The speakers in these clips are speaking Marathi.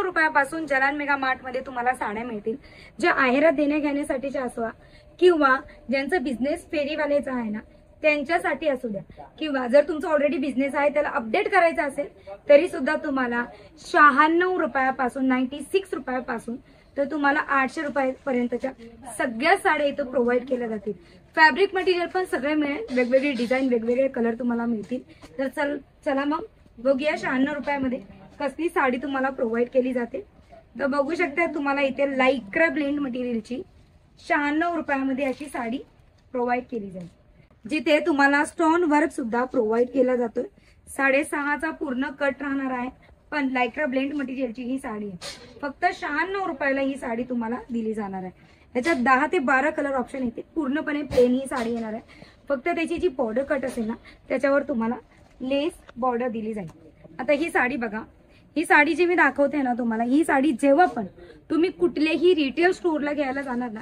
रुपयापासून जलान मेगा मार्ट मध्ये तुम्हाला साड्या मिळतील, ज्या आहेरात देण्या घेण्यासाठीच्या असवा किंवा ज्यांचा बिझनेस फेरीवाल्याचा आहे ना त्यांच्यासाठी असू द्या, किंवा जर तुमचा ऑलरेडी बिझनेस आहे त्याला अपडेट करायचा असेल तरी सुद्धा तुम्हाला 96 रुपयापासून 96 रुपयापासून तर तुम्हाला 800 रुपयापर्यंतच्या सगळ्या साड्या इथं प्रोव्हाइड केल्या जातील। फॅब्रिक मटेरियल पण सगळे मिळेल, वेगवेगळे डिझाईन वेगवेगळे कलर तुम्हाला मिळतील। तर चला मग बघूया 96 रुपयामध्ये कसली साडी तुम्हाला प्रोव्हाइड केली जाते। तर बघू शकता तुम्हाला इथे लायक्रा ब्लेंड मटेरियलची 96 रुपयामध्ये अशी साडी प्रोव्हाइड केली जाईल, जिथे तुम्हाला स्टोन वर्क सुद्धा प्रोव्हाइड केला जातोय। 6.5चा पूर्ण कट राहणार आहे, पण लायक्रा ब्लेंड मटेरियलची ही साडी आहे। फक्त 96 रुपयाला ही साडी तुम्हाला दिली जाणार आहे। याच्यात 10 ते 12 कलर ऑप्शन येते, पूर्णपणे प्लेन ही साडी येणार आहे। फक्त त्याची जी बॉर्डर कट असेल ना त्याच्यावर तुम्हाला लेस बॉर्डर दिली जाईल। आता ही साडी बघा, ही साडी जी मी दाखवते ना तुम्हाला, ही साडी जेव्हा पण तुम्ही कुठलेही रिटेल स्टोअरला घ्यायला जाणार ना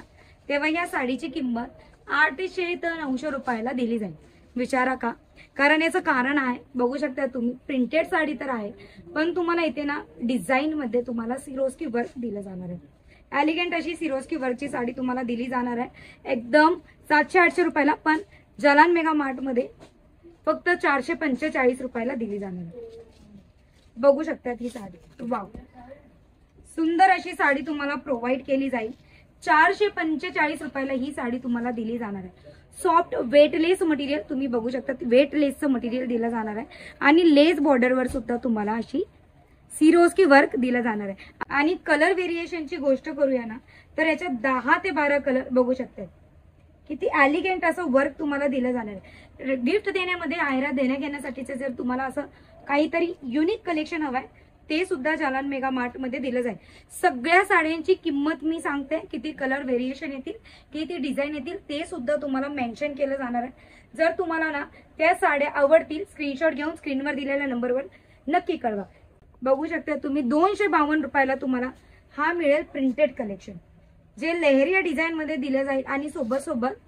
तेव्हा या साडीची किंमत 800 ते 900 रुपयाला दिली जाईल। विचारा का? कारण याचं कारण आहे, बघू शकता तुम्ही, प्रिंटेड साडी तर आहे पण तुम्हाला इथे ना डिझाईन मध्ये तुम्हाला सिरोस्की वर्क दिलं जाणार आहे। एलिगंट अशी सिरोस्की वर्कची साडी तुम्हाला दिली जाणार आहे एकदम 700-800 रुपयाला, पण जलान मेगा मार्ट मध्ये फक्त 445 रुपयाला दिली जाणार आहे। बघू शकतात ही साडी, वाव, सुंदर अशी साडी तुम्हाला प्रोव्हाइड केली जाईल। 445 रुपयाला ही साडी तुम्हाला दिली जाणार आहे। सॉफ्ट वेटलेस मटेरियल तुम्ही बघू शकता, वेटलेसचं मटेरियल दिलं जाणार आहे आणि लेस बॉर्डरवर सुद्धा तुम्हाला अशी सिरोस्की वर्क दिलं जाणार आहे। आणि कलर व्हेरिएशनची गोष्ट करूया ना तर याच्यात 10 ते 12 कलर बघू शकता, किती एलिगंट असं वर्क तुम्हाला दिलं जाणार आहे। गिफ्ट देण्यामध्ये, आहेरात देण्या घेण्यासाठीचे जर तुम्हाला असं काहीतरी युनिक कलेक्शन हवंय ते सुद्धा जलान मेगा मार्ट मध्ये दिलं जाईल। सगळ्या साड्यांची किंमत मी सांगते, किती कलर व्हेरिएशन येतील, किती डिझाईन येतील ते सुद्धा तुम्हाला मेन्शन केलं जाणार आहे। जर तुम्हाला ना त्या साड्या आवडतील, स्क्रीनशॉट घेऊन स्क्रीनवर दिलेल्या नंबरवर नक्की कळवा। बघू शकता तुम्ही 252 रुपयाला तुम्हाला हा मिळेल प्रिंटेड कलेक्शन, जे लेहरिया डिझाईन मध्ये दिलं जाईल आणि सोबत सोबत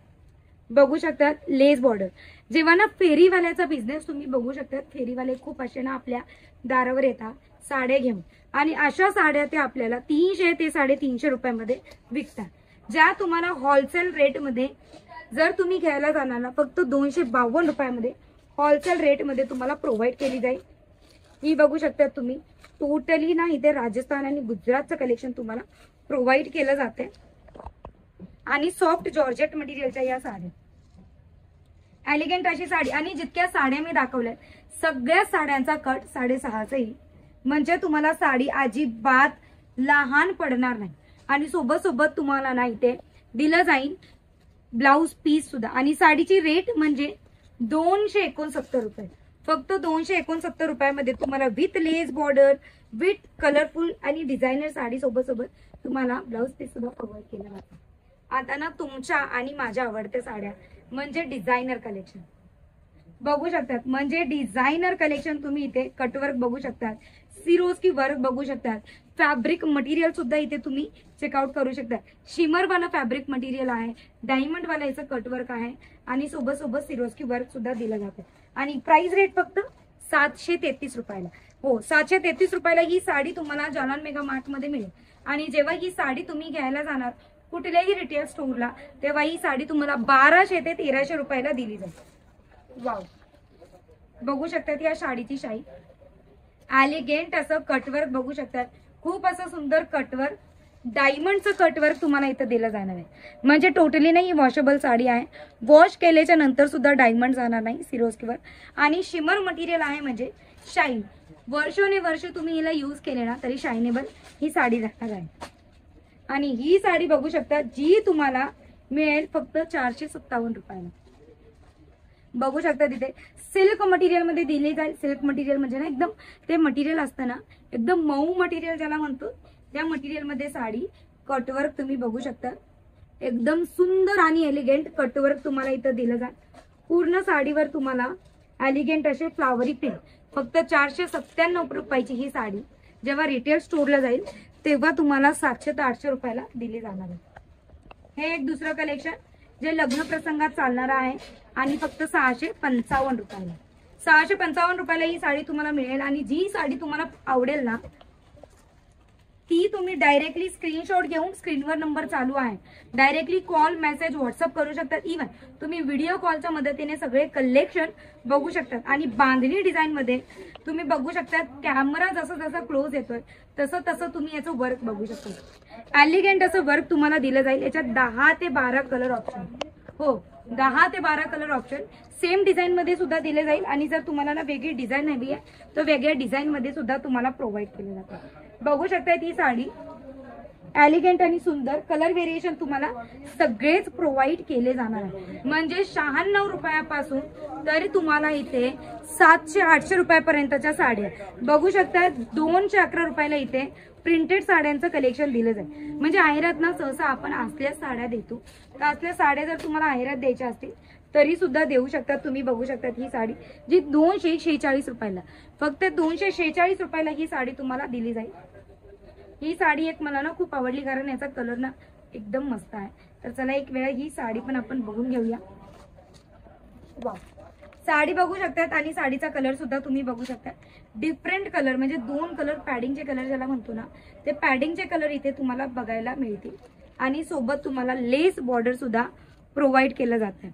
बघू शकतात लेस बॉर्डर। जेव्हा ना फेरीवाल्याचा बिझनेस तुम्ही बघू शकतात, फेरीवाले खूप असे ना आपल्या दारावर येतात साड्या घेऊन आणि अशा साड्या ते आपल्याला 300 ते 350 रुपयामध्ये विकतात, ज्या तुम्हाला होलसेल रेटमध्ये जर तुम्ही घ्यायला जाणार ना फक्त 252 रुपयामध्ये होलसेल रेटमध्ये तुम्हाला प्रोव्हाइड केली जाईल। ही बघू शकता तुम्ही, टोटली ना इथे राजस्थान आणि गुजरातचं कलेक्शन तुम्हाला प्रोव्हाइड केलं जाते आणि सॉफ्ट जॉर्जेट मटेरियलच्या या साड्या, एलिगंट अशी साडी। आणि जितक्या साड्या मी दाखवल्या सगळ्या साड्यांचा कट 6.5चा येईल, म्हणजे तुम्हाला साडी अजिबात लहान पडणार नाही। आणि सोबत सोबत तुम्हाला ना इथे दिलं जाईल ब्लाउज पीस सुद्धा। आणि साडीची रेट म्हणजे 269 रुपये, फक्त 269 रुपयामध्ये तुम्हाला with less border, with colourful आणि डिझायनर साडी सोबत सोबत तुम्हाला ब्लाउज पीस सुद्धा प्रोव्हाइड केला जातो। आता ना तुमच्या आणि माझ्या आवडत्या साड्या म्हणजे डिझायनर कलेक्शन बघू शकतात, म्हणजे डिझायनर कलेक्शन तुम्ही इथे कटवर्क बघू शकतात, सिरोस्की वर्क बघू शकतात, फॅब्रिक मटेरियल सुद्धा इथे तुम्ही चेकआउट करू शकता। शिमर वाला फॅब्रिक मटेरियल आहे, डायमंड वाला याचं कटवर्क आहे आणि सोबत सोबत सिरोस्की वर्क सुद्धा दिलं जातं। आणि प्राइस रेट फक्त 733 रुपयाला, हो 733 रुपयाला ही साडी तुम्हाला जलान मेगा मार्ट मध्ये मिळेल। आणि जेव्हा ही साडी तुम्ही घ्यायला जाणार कुठल्याही रिटेल स्टोअरला तेव्हा ही साडी तुम्हाला 1200 ते 1300 रुपयाला दिली जाईल। वाव, बघू शकतात या साडीची शाई, एलिगंट असं कटवर्क बघू शकतात, खूप असं सुंदर कटवर्क, डायमंडचं कटवर्क तुम्हाला इथं दिलं जाणार आहे। म्हणजे टोटली नाही वॉशेबल साडी आहे, वॉश केल्याच्या नंतर सुद्धा डायमंड जाणार नाही सिरोस्कीवर। आणि शिमर मटेरियल आहे म्हणजे शाईन, वर्षोने तुम्ही हिला यूज केले ना तरी शायनेबल ही साडी राहणार आहे। आणि ही साडी बघू शकता जी तुम्हाला मिळेल फक्त 457 रुपयाला। बघू शकता तिथे सिल्क मटेरियल मध्ये दिली जाईल। सिल्क मटेरियल म्हणजे ना एकदम ते मटेरियल असतं ना एकदम मऊ मटेरियल ज्याला म्हणतो, त्या मटेरियल मध्ये साडी कटवर्क तुम्ही बघू शकता, एकदम सुंदर आणि एलिगंट कटवर्क तुम्हाला इथं दिलं जाईल। पूर्ण साडीवर तुम्हाला एलिगंट असे फ्लावरी प्रिंट, फक्त 497 रुपयाची ही साडी जेव्हा रिटेल स्टोअरला जाईल तेव्हा तुम्हाला 700 ते 800 रुपयाला दिली जाणार आहे। हे एक दुसरं कलेक्शन जे लग्न प्रसंगात चालणार आहे आणि फक्त 655 रुपयाला, 655 रुपयाला ही साडी तुम्हाला मिळेल। आणि जी साडी तुम्हाला आवडेल ना तुम्ही डायरेक्टली स्क्रीनशॉट घेऊन स्क्रीनवर नंबर चालू आहे, डायरेक्टली कॉल मेसेज व्हॉट्सअप करू शकतात. इव्हन तुम्ही व्हिडिओ कॉलच्या मदतीने सगळे कलेक्शन बघू शकतात. आणि बांधणी डिझाईन मध्ये तुम्ही बघू शकता, कॅमेरा जसं जसं क्लोज येतोय तसं तसं तुम्ही याचं वर्क बघू शकता. एलिगंट असं वर्क तुम्हाला दिलं जाईल. याच्यात 10 ते 12 कलर ऑप्शन, हो 10 ते 12 कलर ऑप्शन सेम डिझाईन मध्ये सुद्धा दिले जाईल. आणि जर तुम्हाला ना वेगळी डिझाईन हवी आहे तर वेगळ्या डिझाईन मध्ये सुद्धा तुम्हाला प्रोव्हाइड केले जातं. बघू शकता ती साडी एलिगंट आणि सुंदर कलर व्हेरिएशन तुम्हाला सगळेच प्रोव्हाइड केले जाणार आहे. म्हणजे 96 रुपयापासून तरी तुम्हाला इथे 700-800 रुपयापर्यंतच्या साड्या बघू शकता. 211 रुपयाला इथे प्रिंटेड साड्यांचं कलेक्शन दिलं जाईल. म्हणजे आहेरात ना सहसा आपण असल्या साड्या देतो, तर असल्या साड्या जर तुम्हाला आहेरात द्यायच्या असतील तरी सुद्धा देऊ शकतात. तुम्ही बघू शकतात ही साडी जी 246 रुपयाला, फक्त 246 रुपयाला ही साडी तुम्हाला दिली जाईल. ही साडी एक मला ना खूप आवडली, कारण याचा कलर ना एकदम मस्त आहे. तर चला एक वेळा ही साडी पण आपण बघून घेऊया. वाव, साडी बघू शकतात आणि साडीचा कलर सुद्धा तुम्ही बघू शकता. डिफरंट कलर म्हणजे 2 कलर पॅडिंगचे कलर ज्याला म्हणतो ना, ते पॅडिंगचे कलर इथे तुम्हाला बघायला मिळतील. आणि सोबत तुम्हाला लेस बॉर्डर सुद्धा प्रोव्हाइड केलं जातं.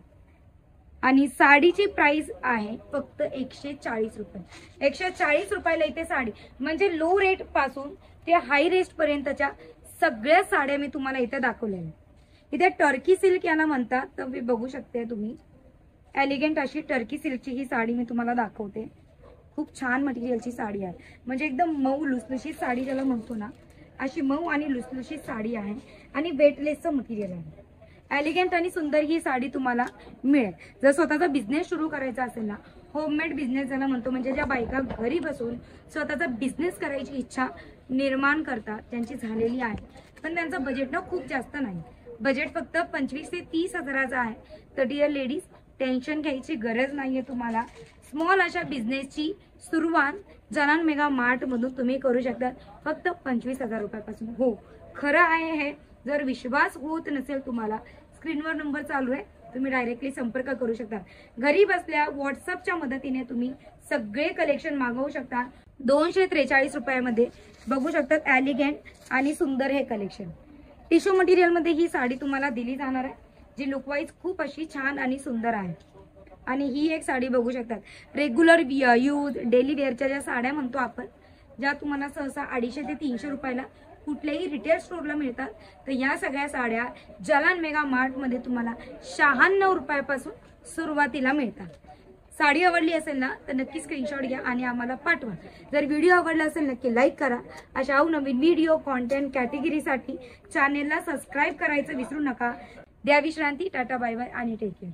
आणि साडीची प्राइस आहे फक्त 140 रुपये. 140 रुपयाला इथे साडी, म्हणजे लो रेट पासून ते हाय रेट पर्यंतच्या सगळ्या साड्या मी तुम्हाला इथे दाखवलेल्या. इथे टर्की सिल्क याला म्हणतात, तर मी बघू शकते तुम्ही एलिगंट अशी टर्की सिल्कची ही साडी मी तुम्हाला दाखवते. खूप छान मटेरियलची साडी आहे, म्हणजे एकदम मऊ लुसलुशीत साडी ज्याला म्हणतो ना, अशी मऊ आणि लुसलुशीत साडी आहे. आणि वेटलेसचं मटेरियल आहे. एलिगंट आणि सुंदर ही साडी तुम्हाला मिळेल. जर स्वतःचा बिझनेस सुरू करायचा असेल ना, होममेड बिझनेस ज्याला म्हणतो, म्हणजे ज्या बायका घरी बसून स्वतःचा बिझनेस करायची इच्छा निर्माण करतात, त्यांची झालेली आहे, पण त्यांचं बजेट ना खूप जास्त नाही. बजेट फक्त 25 ते 30 हजाराचं आहे. तर डिअर लेडीज, टेन्शन घ्यायची गरज नाहीये तुम्हाला. स्मॉल अशा बिझनेसची सुरुवात जनान मेगा मार्ट मधून तुम्ही करू शकता, फक्त 25,000 रुपयापासून. हो, खरं आहे हे. जर विश्वास होत नसेल तुम्हाला, स्क्रीनवर नंबर चालू आहे, तुम्ही डायरेक्टली संपर्क करू शकता. घरी बसल्या व्हॉट्सअपच्या मदतीने तुम्ही सगळे कलेक्शन मागवू शकता. 243 रुपयामध्ये बघू शकतात एलिगंट आणि सुंदर हे कलेक्शन. टिश्यू मटेरियल मध्ये ही साडी तुम्हाला दिली जाणार आहे, जी लुकवाईज खूप अशी छान आणि सुंदर आहे. आणि ही एक साडी बघू शकतात, रेग्युलर यूज डेली वेअरच्या ज्या साड्या म्हणतो आपण, ज्या तुम्हाला सहसा 250 ते 300 रुपयाला कुठल्याही रिटेल स्टोरला मिळतात, तर या सगळ्या साड्या जलान मेगा मार्ट मध्ये तुम्हाला 96 रुपयापासून सुरुवातीला मिळतात. साडी आवडली असेल ना तर नक्की स्क्रीनशॉट घ्या आणि आम्हाला पाठवा. जर व्हिडिओ आवडला असेल नक्की लाईक करा. अशा नवीन व्हिडिओ कॉन्टेंट कॅटेगरीसाठी चॅनेलला सबस्क्राईब करायचं विसरू नका. द्या विश्रांती. टाटा बाय बाय आणि टेक केअर.